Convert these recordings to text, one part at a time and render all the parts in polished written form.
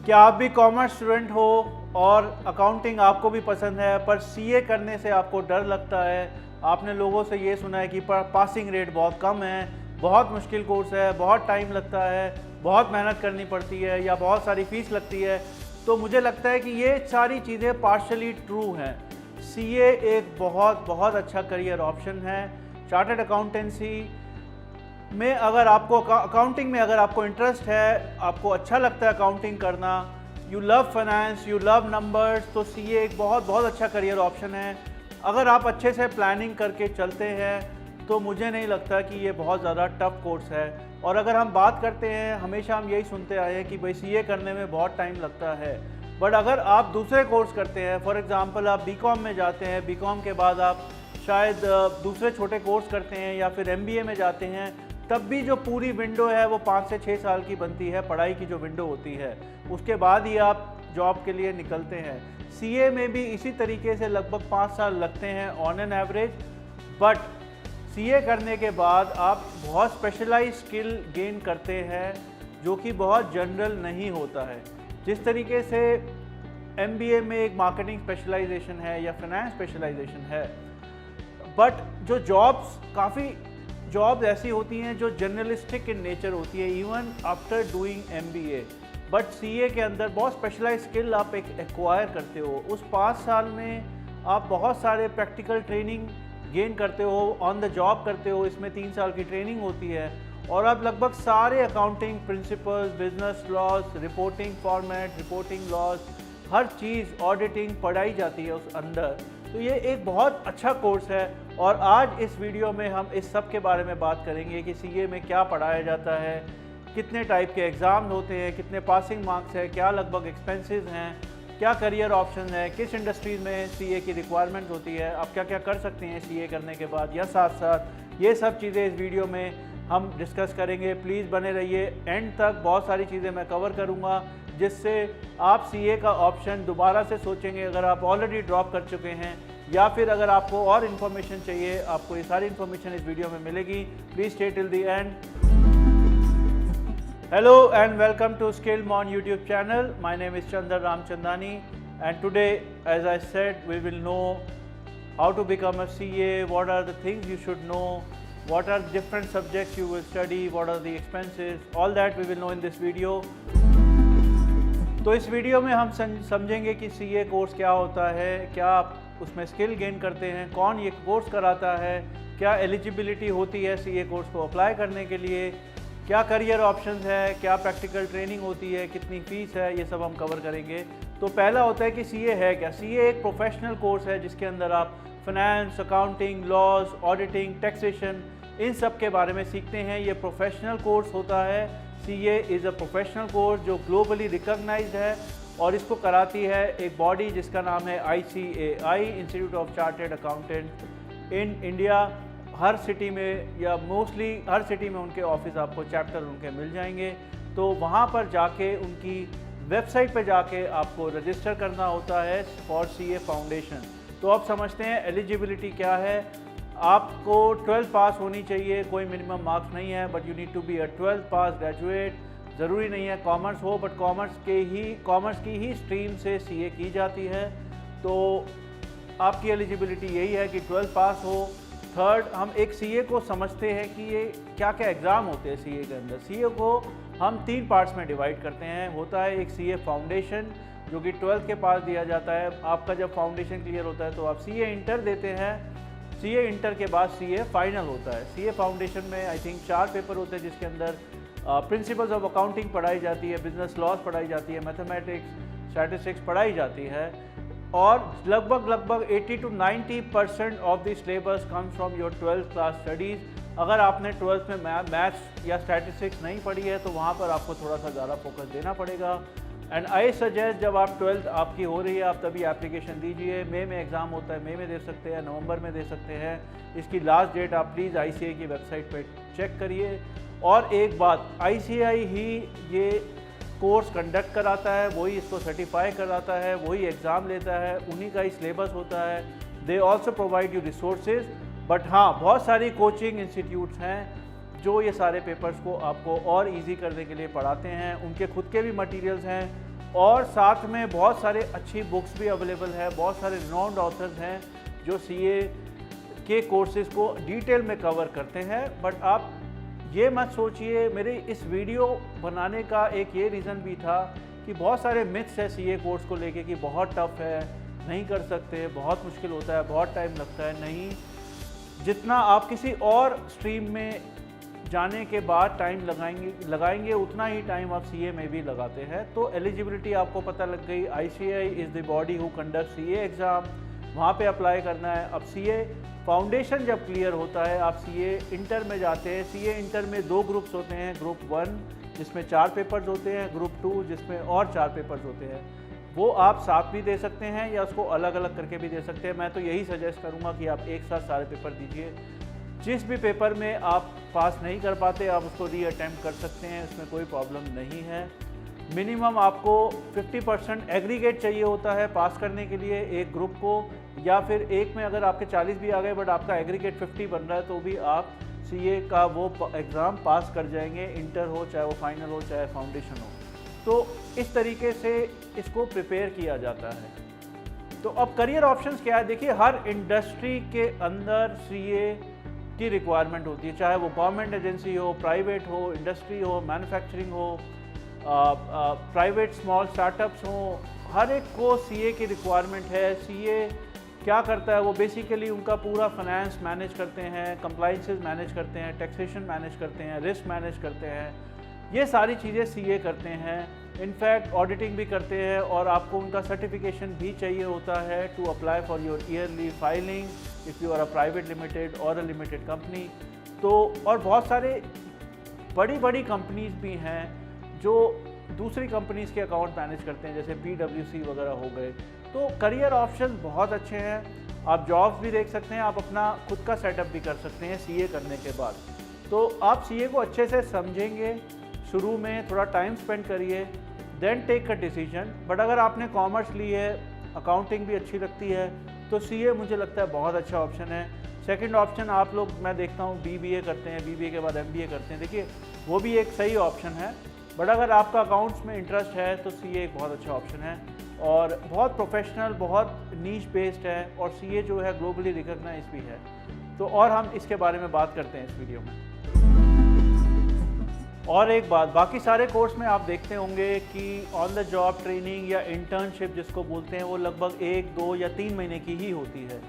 क्या आप भी कॉमर्स स्टूडेंट हो और अकाउंटिंग आपको भी पसंद है, पर सीए करने से आपको डर लगता है? आपने लोगों से ये सुना है कि पासिंग रेट बहुत कम है, बहुत मुश्किल कोर्स है, बहुत टाइम लगता है, बहुत मेहनत करनी पड़ती है या बहुत सारी फीस लगती है। तो मुझे लगता है कि ये सारी चीज़ें पार्शली ट्रू हैं। सीए एक बहुत बहुत अच्छा करियर ऑप्शन है। चार्टर्ड अकाउंटेंसी में अगर आपको अकाउंटिंग में अगर आपको इंटरेस्ट है, आपको अच्छा लगता है अकाउंटिंग करना, you love finance, you love numbers, तो सीए एक बहुत बहुत अच्छा करियर ऑप्शन है। अगर आप अच्छे से प्लानिंग करके चलते हैं तो मुझे नहीं लगता कि ये बहुत ज़्यादा टफ कोर्स है। और अगर हम बात करते हैं, हमेशा हम यही सुनते आए हैं कि भाई सीए करने में बहुत टाइम लगता है, बट अगर आप दूसरे कोर्स करते हैं, फॉर एग्जांपल आप बीकॉम में जाते हैं, बीकॉम के बाद आप शायद दूसरे छोटे कोर्स करते हैं या फिर एमबीए में जाते हैं, तब भी जो पूरी विंडो है वो 5 से 6 साल की बनती है, पढ़ाई की जो विंडो होती है, उसके बाद ही आप जॉब के लिए निकलते हैं। सीए में भी इसी तरीके से लगभग 5 साल लगते हैं on an average, but CA करने के बाद आप बहुत स्पेशलाइज स्किल गेन करते हैं जो कि बहुत जनरल नहीं होता है। जिस तरीके से एमबीए में एक मार्केटिंग स्पेशलाइजेशन है या फाइनेंस स्पेशलाइजेशन है, बट जो काफ़ी जॉब्स ऐसी होती हैं जो जर्नलिस्टिक इन नेचर होती है even after doing MBA, but CA के अंदर बहुत स्पेशलाइज स्किल आप एक एक्वायर करते हो। उस 5 साल में आप बहुत सारे प्रैक्टिकल ट्रेनिंग गेन करते हो, ऑन द जॉब करते हो, इसमें 3 साल की ट्रेनिंग होती है और आप लगभग सारे accounting principles, business laws, reporting format, reporting laws, हर चीज़, ऑडिटिंग पढ़ाई जाती है उस अंदर। तो ये एक बहुत अच्छा कोर्स है और आज इस वीडियो में हम इस सब के बारे में बात करेंगे कि सीए में क्या पढ़ाया जाता है, कितने टाइप के एग्ज़ाम होते हैं, कितने पासिंग मार्क्स है, क्या लगभग एक्सपेंसेस हैं, क्या करियर ऑप्शन है, किस इंडस्ट्रीज़ में सीए की रिक्वायरमेंट होती है, आप क्या क्या कर सकते हैं सीए करने के बाद, या साथ साथ ये सब चीज़ें इस वीडियो में हम डिस्कस करेंगे। प्लीज़ बने रहिए एंड तक, बहुत सारी चीज़ें मैं कवर करूँगा जिससे आप सीए का ऑप्शन दोबारा से सोचेंगे अगर आप ऑलरेडी ड्रॉप कर चुके हैं, या फिर अगर आपको और इन्फॉर्मेशन चाहिए, आपको ये सारी इन्फॉर्मेशन इस वीडियो में मिलेगी। Please stay till the end. Hello and welcome to Skillmon YouTube channel. My name is Chandar Ramchandani and today, as I said, we will know how to become a CA, what are the things you should know, what are the different subjects you will study, what are the expenses, all that we will know in this video. तो इस video में हम समझेंगे कि CA course क्या होता है, क्या आप उसमें स्किल गेन करते हैं, कौन ये कोर्स कराता है, क्या एलिजिबिलिटी होती है सीए कोर्स को अप्लाई करने के लिए, क्या करियर ऑप्शंस है, क्या प्रैक्टिकल ट्रेनिंग होती है, कितनी फ़ीस है, ये सब हम कवर करेंगे। तो पहला होता है कि सीए है क्या। सीए एक प्रोफेशनल कोर्स है जिसके अंदर आप finance, accounting, laws, auditing, taxation, इन सब के बारे में सीखते हैं। ये प्रोफेशनल कोर्स होता है। CA is a professional course जो ग्लोबली रिकॉग्नाइज्ड है और इसको कराती है एक बॉडी जिसका नाम है ICAI, institute of chartered accountant in India. Her city में या मोस्टली हर सिटी में उनके ऑफिस आपको चैप्टर उनके मिल जाएंगे। तो वहाँ पर जाके उनकी वेबसाइट पर जाके आपको रजिस्टर करना होता है फॉर सीए फाउंडेशन। तो आप समझते हैं एलिजिबिलिटी क्या है। आपको 12th पास होनी चाहिए, कोई मिनिमम मार्क्स नहीं है, but you need to be a 12th pass graduate. ज़रूरी नहीं है कॉमर्स हो, बट कॉमर्स की ही स्ट्रीम से सीए की जाती है। तो आपकी एलिजिबिलिटी यही है कि 12th पास हो। थर्ड, हम एक सीए को समझते हैं कि ये क्या क्या एग्ज़ाम होते हैं सीए के अंदर। सीए को हम 3 पार्ट्स में डिवाइड करते हैं। होता है एक सीए फाउंडेशन जो कि 12th के पास दिया जाता है। आपका जब फाउंडेशन क्लियर होता है तो आप सीए इंटर देते हैं। सीए इंटर के बाद सीए फाइनल होता है। सीए फाउंडेशन में आई थिंक 4 पेपर होते हैं जिसके अंदर प्रिंसिपल्स ऑफ अकाउंटिंग पढ़ाई जाती है, बिजनेस लॉज पढ़ाई जाती है, मैथमेटिक्स, स्टैटिस्टिक्स पढ़ाई जाती है और लगभग 80 to 90% of the syllabus comes from your 12th class studies. अगर आपने 12th में मैथ्स या स्टैटिस्टिक्स नहीं पढ़ी है तो वहाँ पर आपको थोड़ा सा ज़्यादा फोकस देना पड़ेगा। एंड आई सजेस्ट जब आप 12th आपकी हो रही है आप तभी एप्लीकेशन दीजिए। मई में एग्ज़ाम होता है, मई में दे सकते हैं, नवंबर में दे सकते हैं। इसकी लास्ट डेट आप प्लीज़ ICAI की वेबसाइट पर चेक करिए। और एक बात, ICAI ही ये कोर्स कंडक्ट कराता है, वही इसको सर्टिफाई कराता है, वही एग्ज़ाम लेता है, उन्हीं का ही सिलेबस होता है। They also provide you resources, but हाँ बहुत सारी कोचिंग इंस्टीट्यूट्स हैं जो ये सारे पेपर्स को आपको और इजी करने के लिए पढ़ाते हैं। उनके खुद के भी मटेरियल्स हैं और साथ में बहुत सारे अच्छी बुक्स भी अवेलेबल है, बहुत सारे रिनाउंड ऑथर्स हैं जो सीए के कोर्सेज़ को डिटेल में कवर करते हैं। बट आप ये मत सोचिए, मेरे इस वीडियो बनाने का एक ये रीज़न भी था कि बहुत सारे मिथ्स है सीए कोर्स को लेके कि बहुत टफ है, नहीं कर सकते, बहुत मुश्किल होता है, बहुत टाइम लगता है। नहीं, जितना आप किसी और स्ट्रीम में जाने के बाद टाइम लगाएंगे उतना ही टाइम आप सीए में भी लगाते हैं। तो एलिजिबिलिटी आपको पता लग गई, ICAI is the body who conduct CA exam, वहाँ पे अप्लाई करना है। अब सीए फाउंडेशन जब क्लियर होता है, आप सीए इंटर में जाते हैं। सीए इंटर में 2 ग्रुप्स होते हैं, ग्रुप 1 जिसमें 4 पेपर्स होते हैं, ग्रुप 2 जिसमें और 4 पेपर्स होते हैं। वो आप साथ भी दे सकते हैं या उसको अलग अलग करके भी दे सकते हैं। मैं तो यही सजेस्ट करूँगा कि आप एक साथ सारे पेपर दीजिए। जिस भी पेपर में आप पास नहीं कर पाते आप उसको रीअटेम्प्ट कर सकते हैं, इसमें कोई प्रॉब्लम नहीं है। मिनिमम आपको 50% एग्रीगेट चाहिए होता है पास करने के लिए एक ग्रुप को, या फिर एक में अगर आपके 40 भी आ गए बट आपका एग्रीगेट 50 बन रहा है तो भी आप सीए का वो एग्ज़ाम पास कर जाएंगे, इंटर हो चाहे वो फाइनल हो चाहे फाउंडेशन हो। तो इस तरीके से इसको प्रिपेयर किया जाता है। तो अब करियर ऑप्शंस क्या है, देखिए हर इंडस्ट्री के अंदर सीए की रिक्वायरमेंट होती है, चाहे वो गवर्नमेंट एजेंसी हो, प्राइवेट हो, इंडस्ट्री हो, मैन्युफैक्चरिंग हो, प्राइवेट स्मॉल स्टार्टअप्स हो, हर एक को सीए की रिक्वायरमेंट है। सीए क्या करता है, वो बेसिकली उनका पूरा फाइनेंस मैनेज करते हैं, कंप्लाइंसेस मैनेज करते हैं, टैक्सेशन मैनेज करते हैं, रिस्क मैनेज करते हैं, ये सारी चीज़ें सीए करते हैं। इनफैक्ट ऑडिटिंग भी करते हैं और आपको उनका सर्टिफिकेशन भी चाहिए होता है to apply for your yearly filing if you are a private limited और अ लिमिटेड कंपनी। तो और बहुत सारे बड़ी बड़ी कंपनीज भी हैं जो दूसरी कंपनीज़ के अकाउंट मैनेज करते हैं, जैसे पीडब्ल्यूसी वगैरह हो गए। तो करियर ऑप्शन बहुत अच्छे हैं, आप जॉब्स भी देख सकते हैं, आप अपना खुद का सेटअप भी कर सकते हैं सीए करने के बाद। तो आप सीए को अच्छे से समझेंगे, शुरू में थोड़ा टाइम स्पेंड करिए, then take a decision. But अगर आपने कॉमर्स ली है, अकाउंटिंग भी अच्छी लगती है, तो सीए मुझे लगता है बहुत अच्छा ऑप्शन है। सेकंड ऑप्शन आप लोग, मैं देखता हूँ बीबीए करते हैं, बीबीए के बाद एमबीए करते हैं, देखिए वो भी एक सही ऑप्शन है। बट अगर आपका अकाउंट्स में इंटरेस्ट है तो सीए एक बहुत अच्छा ऑप्शन है और बहुत प्रोफेशनल, बहुत नीश बेस्ड है, और सीए जो है ग्लोबली रिकॉग्नाइज भी है। तो और हम इसके बारे में बात करते हैं इस वीडियो में। और एक बात, बाकी सारे कोर्स में आप देखते होंगे कि ऑन द जॉब ट्रेनिंग या इंटर्नशिप जिसको बोलते हैं वो लगभग 1, 2 या 3 महीने की ही होती है।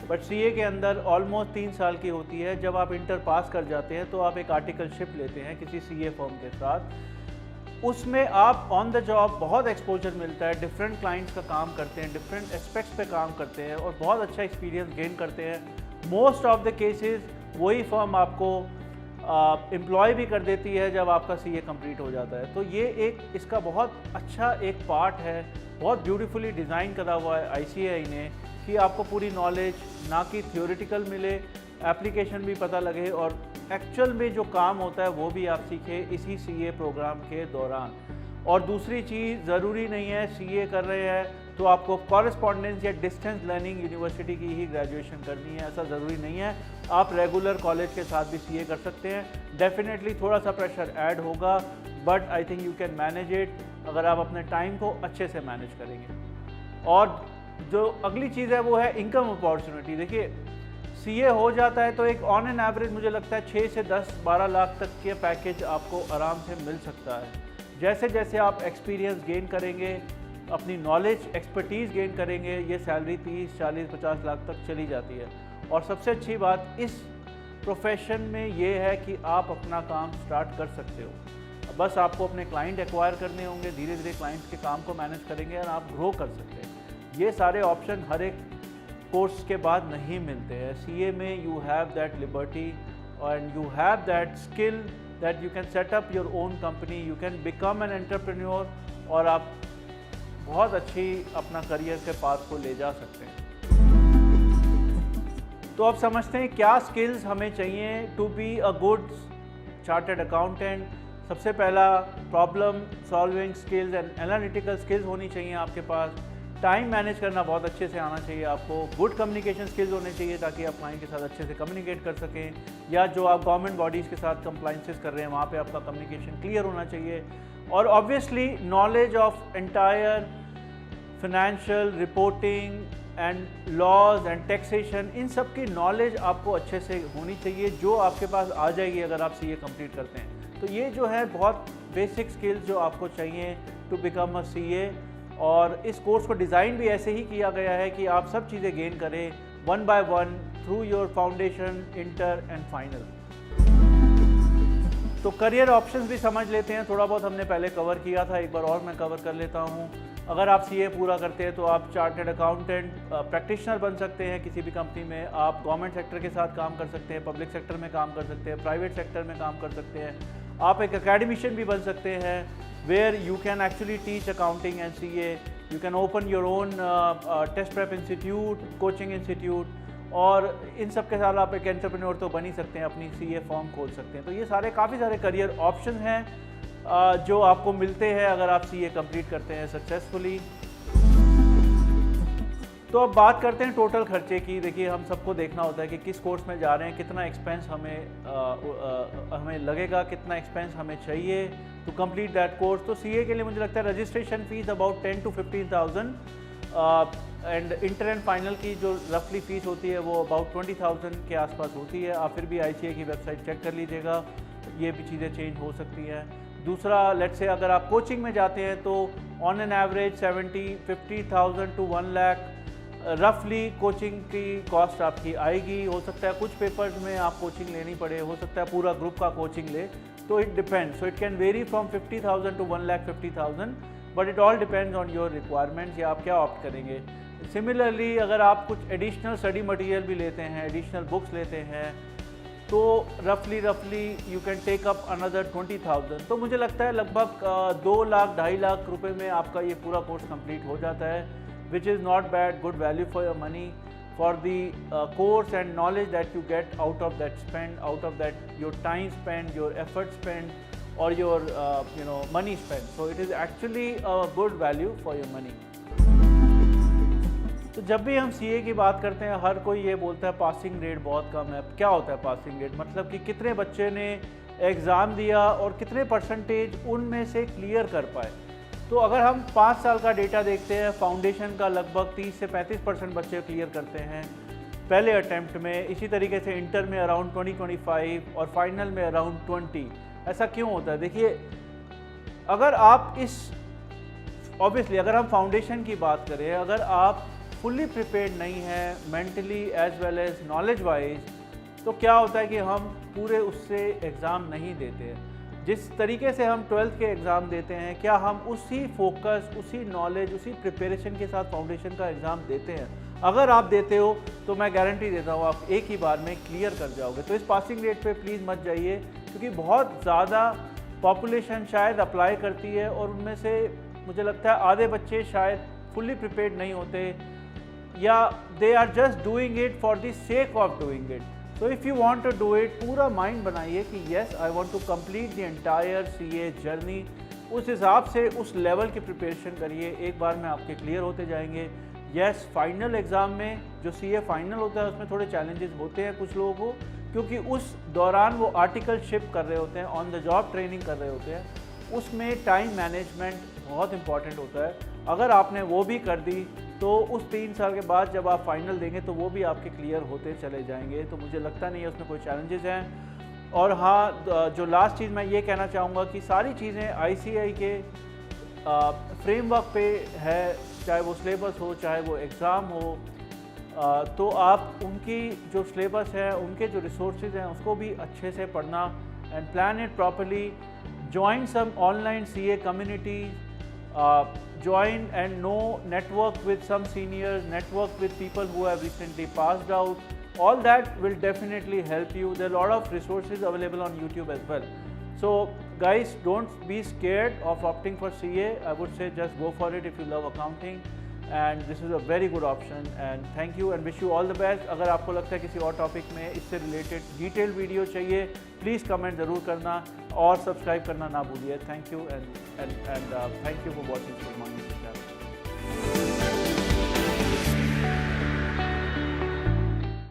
बट सीए के अंदर ऑलमोस्ट 3 साल की होती है। जब आप इंटर पास कर जाते हैं तो आप एक आर्टिकलशिप लेते हैं किसी सीए फर्म के साथ, उसमें आप ऑन द जॉब बहुत एक्सपोजर मिलता है, डिफरेंट क्लाइंट्स का काम करते हैं, डिफरेंट एस्पेक्ट्स पे काम करते हैं और बहुत अच्छा एक्सपीरियंस गेन करते हैं। मोस्ट ऑफ द केसेस वही फर्म आपको एम्प्लॉय भी कर देती है जब आपका सीए कंप्लीट हो जाता है। तो ये एक इसका बहुत अच्छा एक पार्ट है, बहुत ब्यूटीफुली डिज़ाइन करा हुआ है आईसीएआई ने कि आपको पूरी नॉलेज ना कि थ्योरेटिकल मिले, एप्लीकेशन भी पता लगे और एक्चुअल में जो काम होता है वो भी आप सीखें इसी सीए प्रोग्राम के दौरान। और दूसरी चीज़, ज़रूरी नहीं है सीए कर रहे हैं तो आपको कॉरेस्पॉन्डेंस या डिस्टेंस लर्निंग यूनिवर्सिटी की ही ग्रेजुएशन करनी है, ऐसा ज़रूरी नहीं है। आप रेगुलर कॉलेज के साथ भी सीए कर सकते हैं। डेफिनेटली थोड़ा सा प्रेशर ऐड होगा but I think you can manage it अगर आप अपने टाइम को अच्छे से मैनेज करेंगे। और जो अगली चीज़ है वो है इनकम अपॉर्चुनिटी। देखिए सीए हो जाता है तो एक ऑन एन एवरेज मुझे लगता है 6 से 10-12 लाख तक के पैकेज आपको आराम से मिल सकता है। जैसे जैसे आप एक्सपीरियंस गेन करेंगे, अपनी नॉलेज एक्सपर्टीज़ गेन करेंगे, ये सैलरी 30, 40, 50 लाख तक चली जाती है। और सबसे अच्छी बात इस प्रोफेशन में ये है कि आप अपना काम स्टार्ट कर सकते हो। बस आपको अपने क्लाइंट एक्वायर करने होंगे, धीरे धीरे क्लाइंट्स के काम को मैनेज करेंगे और आप ग्रो कर सकते हैं। ये सारे ऑप्शन हर एक कोर्स के बाद नहीं मिलते हैं। सीए में you have that liberty and you have that skill that you can set up your own company, you can become an entrepreneur और आप बहुत अच्छी अपना करियर के पाथ को ले जा सकते हैं। तो अब समझते हैं क्या स्किल्स हमें चाहिए to be a good chartered accountant. सबसे पहला, problem solving skills and analytical skills होनी चाहिए आपके पास। टाइम मैनेज करना बहुत अच्छे से आना चाहिए आपको। गुड कम्युनिकेशन स्किल्स होने चाहिए ताकि आप क्लाइंट के साथ अच्छे से कम्युनिकेट कर सकें, या जो आप गवर्नमेंट बॉडीज़ के साथ कंप्लाइंसेस कर रहे हैं वहाँ पे आपका कम्युनिकेशन क्लियर होना चाहिए। और obviously knowledge of entire financial reporting and laws and taxation, इन सब की नॉलेज आपको अच्छे से होनी चाहिए, जो आपके पास आ जाएगी अगर आप सीए कंप्लीट करते हैं। तो ये जो है बहुत बेसिक स्किल्स जो आपको चाहिए टू बिकम अ सीए। और इस कोर्स को डिज़ाइन भी ऐसे ही किया गया है कि आप सब चीज़ें गेन करें one by one through your foundation, inter and final. तो करियर ऑप्शंस भी समझ लेते हैं, थोड़ा बहुत हमने पहले कवर किया था, एक बार और मैं कवर कर लेता हूँ। अगर आप सीए पूरा करते हैं तो आप चार्टर्ड अकाउंटेंट प्रैक्टिशनर बन सकते हैं किसी भी कंपनी में। आप गवर्नमेंट सेक्टर के साथ काम कर सकते हैं, पब्लिक सेक्टर में काम कर सकते हैं, प्राइवेट सेक्टर में काम कर सकते हैं। आप एक एकेडमिशियन भी बन सकते हैं, where you can actually teach accounting and CA. You can open your own test prep institute, coaching institute, और इन सब के साथ आप एक एंटरप्रेन्योर तो बन ही सकते हैं, अपनी सीए फॉर्म खोल सकते हैं। तो ये सारे काफ़ी सारे करियर ऑप्शन हैं जो आपको मिलते हैं अगर आप सीए कंप्लीट करते हैं सक्सेसफुली। तो अब बात करते हैं टोटल खर्चे की। देखिए, हम सबको देखना होता है कि किस कोर्स में जा रहे हैं, कितना एक्सपेंस हमें लगेगा, कितना एक्सपेंस हमें चाहिए टू कंप्लीट दैट कोर्स। तो सीए के लिए मुझे लगता है registration fees about 10 to 15,000 and inter and final की जो रफली फ़ीस होती है वो अबाउट 20,000 के आसपास होती है। आप फिर भी ICAI की वेबसाइट चेक कर लीजिएगा, ये भी चीज़ें चेंज हो सकती हैं। दूसरा, लेट्स से अगर आप कोचिंग में जाते हैं तो on an average 50,000 to 1 lakh रफली कोचिंग की कॉस्ट आपकी आएगी। हो सकता है कुछ पेपर्स में आप कोचिंग लेनी पड़े, हो सकता है पूरा ग्रुप का कोचिंग ले, तो it depends. So it can very from 50,000 to 1,50,000, but it all depends on your requirements या आप क्या ऑप्ट करेंगे। सिमिलरली अगर आप कुछ एडिशनल स्टडी मटेरियल भी लेते हैं, एडिशनल बुक्स लेते हैं, तो रफली you can take up another 20,000। तो मुझे लगता है लगभग 2 लाख 2.5 लाख रुपए में आपका ये पूरा कोर्स कंप्लीट हो जाता है, which is not bad, good value for your money, for the course and knowledge that you get out of that spend, out of that your time spent, your effort spent, or your money spent. So it is actually a good value for your money. तो जब भी हम CA की बात करते हैं, हर कोई ये बोलता है पासिंग रेट बहुत कम है। क्या होता है पासिंग रेट? मतलब कि कितने बच्चे ने एग्ज़ाम दिया और कितने परसेंटेज उनमें से क्लियर कर पाए। तो अगर हम 5 साल का डेटा देखते हैं, फाउंडेशन का लगभग 30 से 35% बच्चे क्लियर करते हैं पहले अटैम्प्ट में। इसी तरीके से इंटर में अराउंड 20-25 और फाइनल में अराउंड 20। ऐसा क्यों होता है? देखिए, अगर आप ऑब्वियसली अगर हम फाउंडेशन की बात करें, अगर आप फुल्ली प्रिपेयर्ड नहीं हैं mentally as well as knowledge wise, तो क्या होता है कि हम पूरे उससे एग्ज़ाम नहीं देते हैं। जिस तरीके से हम 12th के एग्ज़ाम देते हैं, क्या हम उसी फोकस, उसी नॉलेज, उसी प्रिपरेशन के साथ फाउंडेशन का एग्ज़ाम देते हैं? अगर आप देते हो तो मैं गारंटी देता हूँ आप एक ही बार में क्लियर कर जाओगे। तो इस पासिंग रेट पे प्लीज़ मत जाइए, क्योंकि बहुत ज़्यादा पॉपुलेशन शायद अप्लाई करती है और उनमें से मुझे लगता है आधे बच्चे शायद फुल्ली प्रिपेयर्ड नहीं होते, या they are just doing it for the sake of doing it. So if you want to do it, पूरा माइंड बनाइए कि yes I want to complete the entire CA journey. उस हिसाब से उस लेवल की प्रिपरेशन करिए, एक बार में आपके क्लियर होते जाएंगे। येस, फाइनल एग्ज़ाम में जो सीए फाइनल होता है उसमें थोड़े चैलेंजेस होते हैं कुछ लोगों को, क्योंकि उस दौरान वो आर्टिकलशिप कर रहे होते हैं, ऑन द जॉब ट्रेनिंग कर रहे होते हैं। उसमें टाइम मैनेजमेंट बहुत इंपॉर्टेंट होता है। अगर आपने वो भी कर दी तो उस 3 साल के बाद जब आप फाइनल देंगे तो वो भी आपके क्लियर होते चले जाएंगे। तो मुझे लगता नहीं है उसमें कोई चैलेंजेस हैं। और हाँ, जो लास्ट चीज़ मैं ये कहना चाहूँगा कि सारी चीज़ें ICAI के फ्रेमवर्क पे है, चाहे वो सिलेबस हो, चाहे वो एग्ज़ाम हो। तो आप उनकी जो सिलेबस है, उनके जो रिसोर्सेज हैं, उसको भी अच्छे से पढ़ना and plan it properly. Join some online CA communities, join and network with some seniors, network with people who have recently passed out. All that will definitely help you. There are a lot of resources available on YouTube as well. So guys, don't be scared of opting for CA. I would say just go for it if you love accounting, and this is a very good option. And thank you and wish you all the best. अगर आपको लगता है किसी और topic में इससे related detail video चाहिए, please comment ज़रूर करना और सब्सक्राइब करना ना भूलिए। Thank you and thank you for watching स्केल मॉन यूट्यूब चैनल।